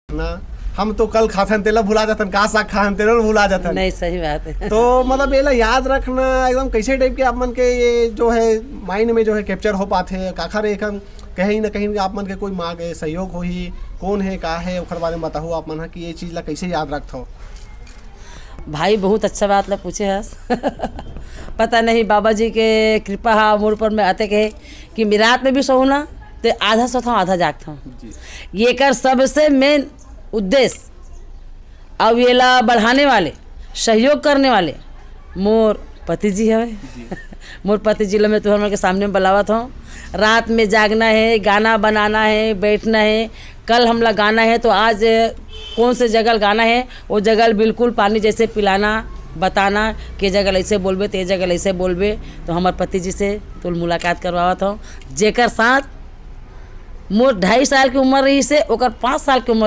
ना हम तो कल खाथन तेला भुला जातन का साग खान तेला भुला जातन। नहीं, सही बात है। तो मतलब ये ला याद रखना एकदम कैसे टाइप के आप मन के ये जो है माइंड में जो है कैप्चर हो पाते काखर एकदम कहीं ना कहीं आप मन के कोई मांग सहयोग हो ही कौन है का है ओखर बारे में बताओ आप मन कि ये चीज़ ला कैसे याद रखते हो। भाई बहुत अच्छा बात ला पूछे हस पता नहीं बाबा जी के कृपा हा मोर पर मैं आते कहे कि मैं रात में भी सोऊं ना तो आधा सोता हूँ आधा जागता हूँ। ये कर सबसे मेन उद्देश्य अब ये ला बढ़ाने वाले सहयोग करने वाले मोर पति जी है मोर पति जी ला मैं तुम्हारे के सामने बुलावत हूँ। रात में जागना है, गाना बनाना है, बैठना है। कल हमला गाना है तो आज कौन से जगह गाना है वो जगह बिल्कुल पानी जैसे पिलाना बताना कि जगह ऐसे बोलबे तो ये जगह ऐसे बोलबे। तो हमारे पति जी से तो मुलाकात करवावत हूँ जेकर साथ मोर 2.5 साल की उम्र रही से ओकर 5 साल की उम्र